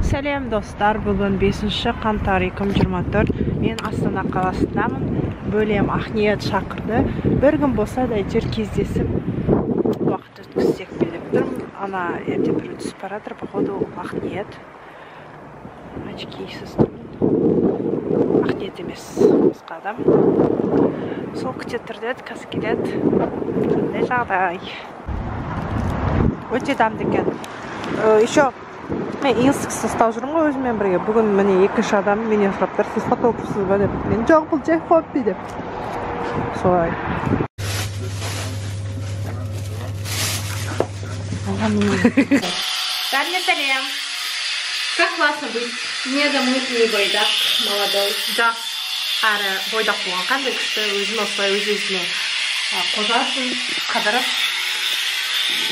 Сәлем достар, бүгін 5 қаңтар 2024. Мен Астана қаласындамын. Бөлем Ақниет шақырды. Bir күн болса да жер кездесіп уақыт өткізсек деп тұрмын. Ана ерте бір түсіп баратыр, походу Ақниет. Очкисіз тұрмын. Ақниет емес, басқа адам. Сол күтетірді, қазір келеді. Қандай жағдай. Өте дамды екен. Еще мен инстикс ұстап жүрмін ғой өзіммен бірге. Бүгін міне екінші адам менен сұрап тұр, сіз фотографсыз ба деп. Мен жоқ, бұл жай хобби деп. Солай. Сәлем. Как классно быть недомытый бойдақ, молодой. Жас әрі бойдақ болған. Қандай күшті өзін осылай өз-өзіне қожасын, қадырып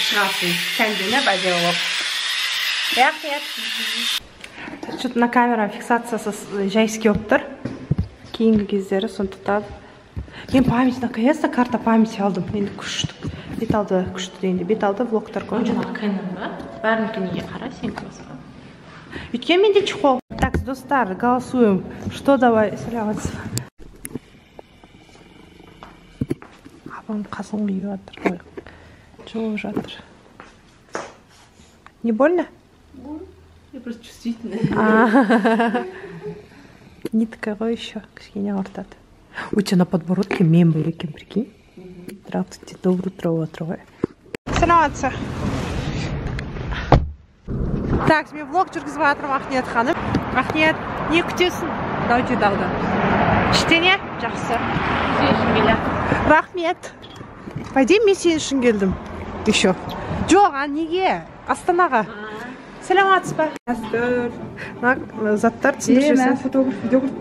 шығасын. Сәнденіп әдемі болып. Рахмет. Что-то на камера фиксациясы жайский болып тұр. Кейінгі кездері сондықтан. Мен память, наконец-то карта памяти алдым. Енді күшті. Беталды күшті дейінде. Беталды влогтар көрдім. Онжа қиынын ба? Бәрінкінеге қара, сен класқа. Өйткен менде чехол. Так, достар, голосуем. Что давай? Сәлеметсіз. Апам қасың қиып жатыр. Жуып жатыр. Не больно? Я просто чувствительная. Нитка ғой еще кішкене ауыртады. У тебя на подбородке мен бар екен, прикинь. Здравствуйте, доброе утро отыр ғой. Сәлеметсіз. Так, мен влог жүргізіп жатырмын Ақниет ханым. Ақниет, не күтесің? Дау-дауды. Ештеңе? Жақсы. Рахмет. Пойдем, мен сен үшін келдім. Еще. Жоқ, неге? Астанаға. Сәлеметсіз ба? Заттар түсіндіріп Мен фотограф, видеограф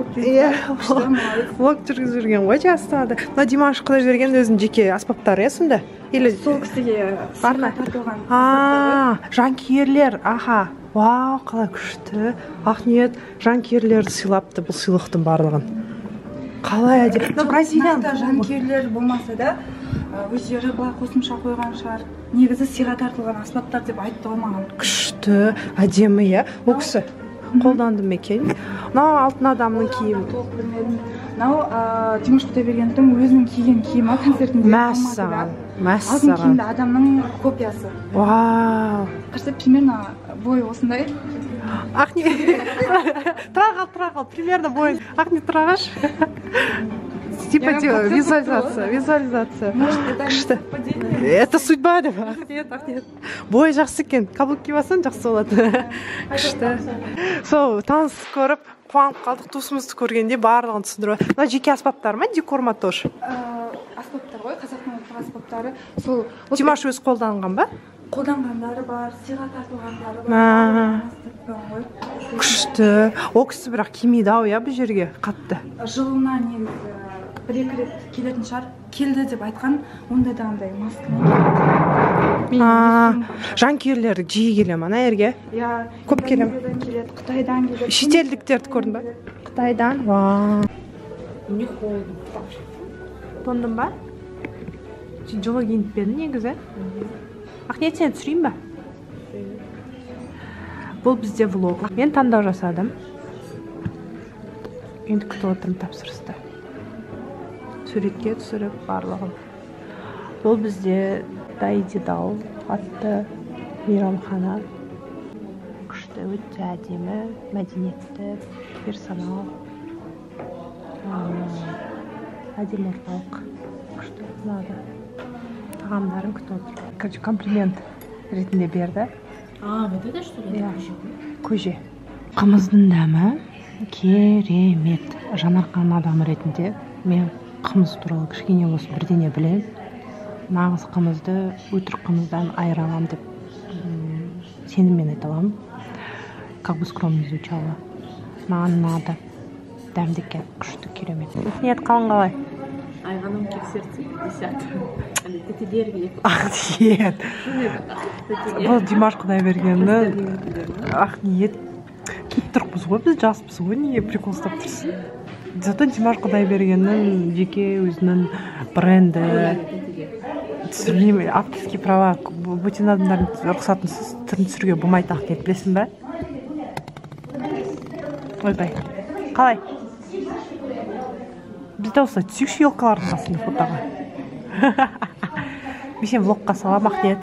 көріп влог жүргізіп жүрген ғой Астанада. Димаш Құдайберген өзінің жеке аспаптары сонда? Или сол кісіге сыйға тартылған. Жанкүйерлер, аха. Вау, қалай күшті. Ақниет жанкүйерлерді сыйлапты бұл сыйлықтың барлығын. Қалай әдемі. Бразилиян жанкүйерлер болмаса да өздері былай қосымша қойған шығар. Негізі сыйға тартылған аспаптар деп айтты ғой маған. Күшті, әдемі, иә. Ол кісі қолданды екен. Мынау алтын адамның киімі. Толық білмедім. Мынау Димаш Құдайбергендің өзінің киген киімі концертінде. Мәссаған. Алтын киімді адамның копиясы. Вау. Кажется, примерно бой осындай. Ақниет. Тұра қал, примерно бой. Ақниет тұрағаш. Типа визуализация. Күшті. Это судьба деп. Ақниет. Бой жақсы екен. Каблук киіп жақсы болады. Күшті. Сол, таныс көріп, қуанып қалдық, туысымызды көргенде барлығын түсіндіріп. Мына жеке аспаптар ма, декор ма тоже? Аспаптар ғой, қазақтың ұлттық аспаптары. Сол Димаш өз қолданған ба? Қолданғандары бар, сыйға тартылғандары бар. Күшті. Ол кісі бірақ кимейді ау, иә, бұл жерге қатты. Жылына негізі бір-екі рет келетін шығар. Келді деп айтқан, онда да андай маскамен. Жанкүйерлер жиі келе ма, ана ерге? Көп келе ма? Қытайдан келеді. Шетелдіктерді көрдің ба? Қытайдан. Мне холодно. Тондың ба? Жылы киініп бердің негізі? Ақниет, сен түсірейін ба? Бұл бізде влог. Мен таңдау жасадым. Енді күтіп отырмын тапсырысты. Суретке түсіріп барлығын. Бұл бізде Дайдидау атты мейрамхана. Күшті, өте әдемі, мәдениетті, персонал. Әдемі орталық. Күшті, ұнады. Тағамдарын күтіп отыр. Короче, комплимент ретінде берді. Вот это что ли? Көже. Қымыздың дәмі керемет. Жанарқан адам ретінде мен қымыз туралы кішкене болсын бірдеңе білем. Нағыз қымызды өтірік қымыздан айыра аламын деп сеніммен айта аламын. Как бы скромно звучало. Маған ұнады. Дәмді екен, күшті, керемет. Ниет қалың қалай? Айғаным кек сердце 50. Тетелерге. Ақниет. Бұл Димаш Құдайбергеннің Ақниет. Киіп тұрмыз ғой, біз жаспыз ғой, неге прикол ұстап тұрсың? Зато Димаш Құдайбергеннің жеке өзінің бренді. Түсірмеймін, авторские права, бөтен адамдардың рұқсатын түрін түсіруге болмайды Ақниет, білесің бе? ойбай қалай бізде осылай түсейікші елкалардың қасында фотоға мен сен влогқа салам Ақниет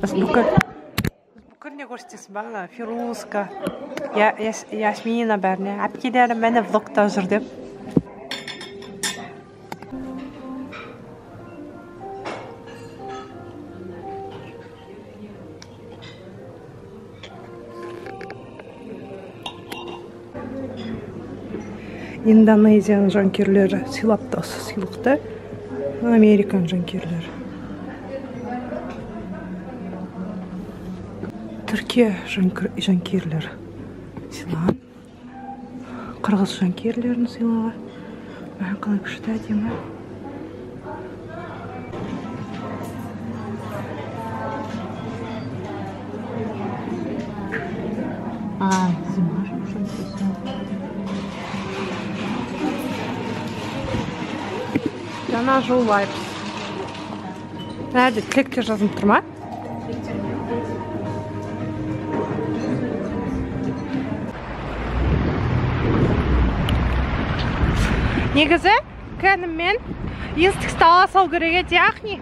бүкіріне көрсетесің ба Фирузка Ясмина бәріне әпкелерім мені влогта жүр деп Индонезияның жанкүйерлері сыйлапты осы сыйлықты. Американың жанкүйерлері. Түркия жанкүйерлері сыйлаған. Қырғыз жанкүйерлерін сыйлаған. Маған қалай күшті әдемі. Жаңа жол вайпс. Нәрде тілектер жазылып тұр ма? Негізі кәніммен инстиксті ала сау керек еді, яғни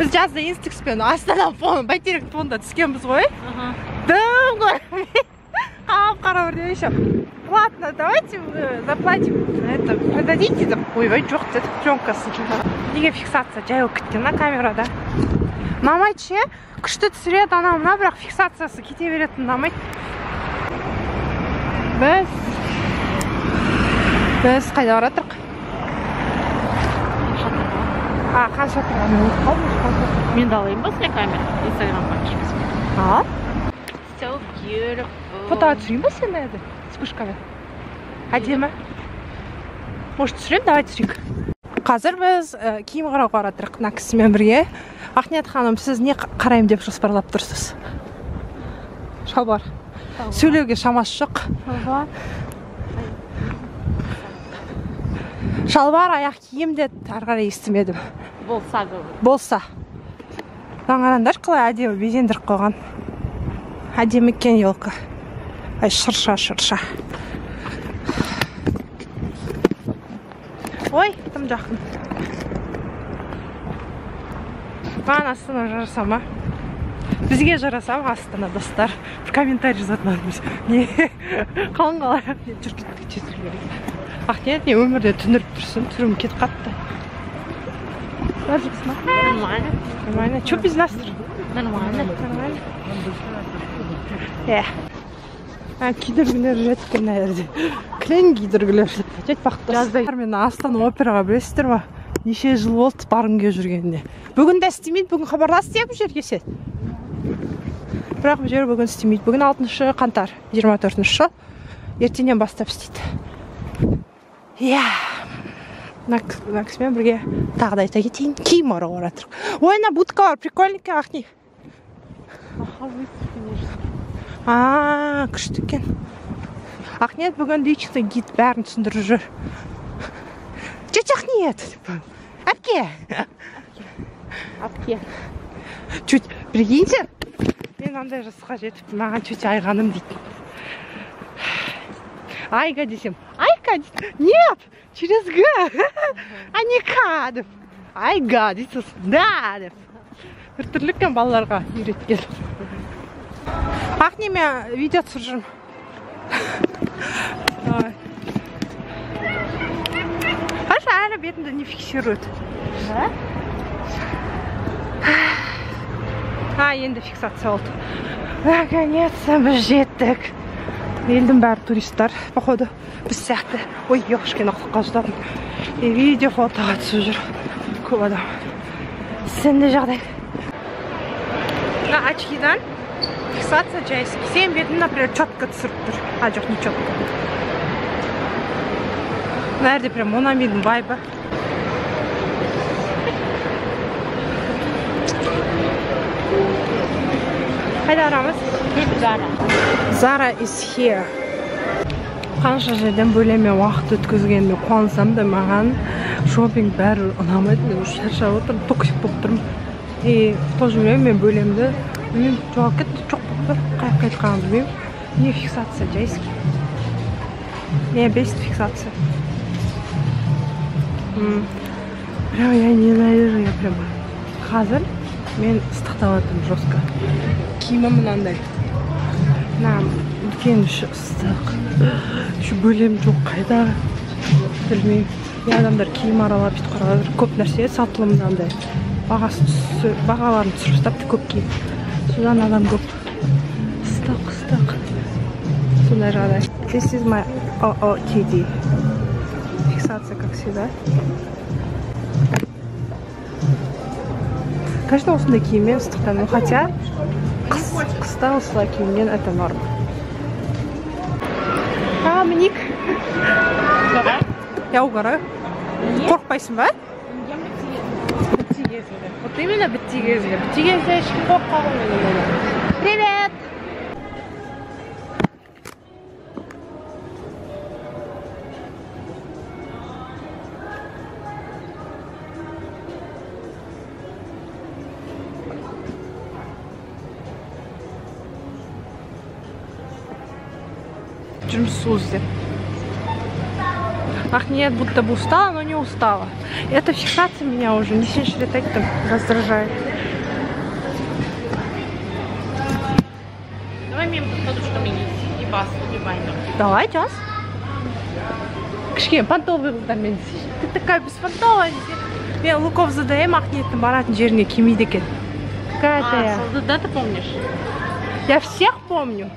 біз жазда инстикспен Астана фон, бәйтерек фонда түскенбіз ғой. Дым ғой. Қап-қара бірден еще. Ладно, давайте заплатим. Это продадите, да ойбай жоқ деді пленкасы. Неге фиксация жайылып кеткен на камерада. Ұнамайды ше, күшті түсіреді ана мына, бірақ фиксациясы кете беретін ұнамайды. Біз қайда баратырық? Қанша тұрған? Мен далайым ба сен камера? Инстаграмға кішкесін. So beautiful. Фотоға түсірейін ба сен әді? Спушкамен. Әдемі. Может түсірем? Давай түсірейік. Қазір біз киім қарауға баратырық мына кісімен бірге. Ақниет ханым, сіз не қарайым деп жоспарлап тұрсыз? Шалбар. Сөйлеуге шамасы жоқ. Шалбар аяқ киім де ары қарай естімедім. Болса. Қараңдар қалай әдемі безендіріп қойған. Әдемі екен елка. Ай, шырша. Ой, тым жақын. Маған Астана жараса ма? Бізге жараса ма Астана, достар? Bir комментарий жазатынармыз. Не? Қалың қалай Ақниет жүр кетіп керек. Ақниет не өмірде түндіріп тұрсын, түрім кет қатты. Қалай жүрсің? Нормально. Чё без нас? Нормально. Күйдіргілер жеткен нәрде. Кілең күйдіргілер жеткен бақтас. Мен Астана операға білесіздер ма? Неше жыл болды барынге жүргенде. Бүгін де істемейді, бүгін хабарлас деп жерге сет. Бірақ бұл жер бүгін істемейді. Бүгін 6 қаңтар, 24 ертеңнен бастап істейді. Мына кісімен бірге тағы да айта кетейін. Киім қарауға баратырық. Ой, мына будка бар, прикольненький Ақни. Күшті екен. Ақниет бүгін личный гид бәрін түсіндіріп жүр. Чөч Ақниет. Әпке. Чөч, білгейінше? Мен андай жасқа жетіп, маған чөч айғаным дейді. Айға десем. Айға дейді. Нет, через Г. А не К деп. Айға дейсіз. Да деп. Бір түрліккен балаларға үйреткен. Ақни, мен видео түсіріп жүрмін. Қаша әлі бетімді не фиксирует. Енді фиксация болды. Наконец-то біз жеттік. Елдің бәрі туристар, походу, біз сияқты. Ой, ешкені ақылға жұдадым. Видео фотоға түсіп жүр. Көп адам. Сенде жағдай. Очкидан фиксация жайсың. Сен бетін, например, четко түсіріп тұр. Жоқ, не четко. Нәрде прям Монамидің вайбы. Қайда арамыз? Zara is here. Қанша жерден бөлеме уақыт өткізгенде қуансам да маған шопинг бәрі ұнамайды. Мен шаршап отырмын, токсик болып тұрмын. Тоже білемін, мен бөлемді. Мен жоғалып кетті, жоқ болып тұр. Қайып қайтқанын білмеймін. Не фиксация жайсың. Меня бесит фиксация. Прям я ненавижу, я прямо. Қазір мен ыстықтап жатырмын жестко. Киімім мынандай. Үлкен іші ыстық. Еще бөлем жоқ қайда. Білмеймін. Адамдар киім аралап бүйтіп қарап жатыр. Көп нәрсе сатылым мынандай. Бағаларын түсіріп тастапты көп киім. Содан адам көп. Ыстық. Сондай жағдай. This is my OOTD. Фиксация, как всегда. Конечно, осындай киіммен ыстықтан, хотя қыста осылай киіммен это норма. Міник. Я угораю. Қорқпайсың ба? Бітті кезінде. Вот именно бітті кезінде. Бітті кезінде ешкім қорқпаған мен. Привет! Джимсузи. Ах нет, будто бы устала, но не устала. Эта фиксация меня уже не сильно так-то раздражает. Давай мен подушками и бас, и байнер. Давай, час. Кішкене понтовый қыздармен. Ты такая беспонтовая. Мен Луков задаем, Ақниеттің баратын жеріне кимейді екен. Какая-то я. Да, ты помнишь? Я всех помню.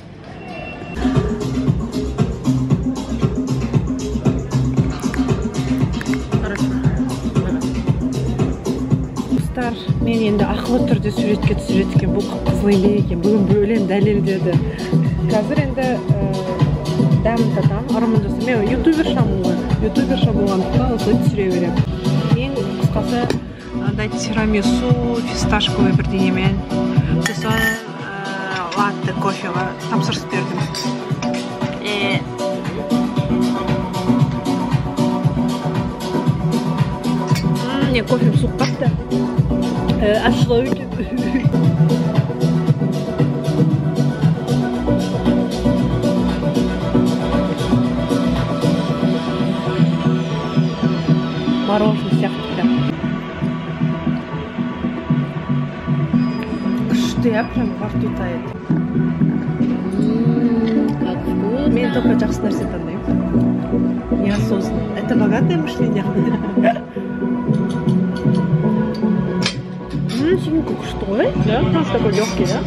Мен енді ақылы түрде суретке түсіреді екен, бұл қызыл емес екен, бүгін бөлем дәлелдеді. Қазір енді дәмін татам, ырымын жасам. Мен ютубершамын ғой, ютуберша болғандықтан осылай түсіре беремін. Ең қысқасы андай тирамису, фисташковый бірдеңемен, сосын латте кофеға тапсырыс бердім. Не, кофем суық қатты. Ашылау екен. Мороженое сияқты. Күшті, я прям во рту тает. Мен только жақсы нәрсе таңдаймын. Неосознанно. Это богатое мышление. Сегодня как что, да? Просто такой легкий, да?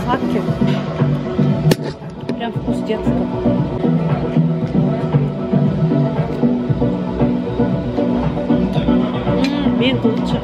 Сладкий. Прям вкус детства. Мен лучше.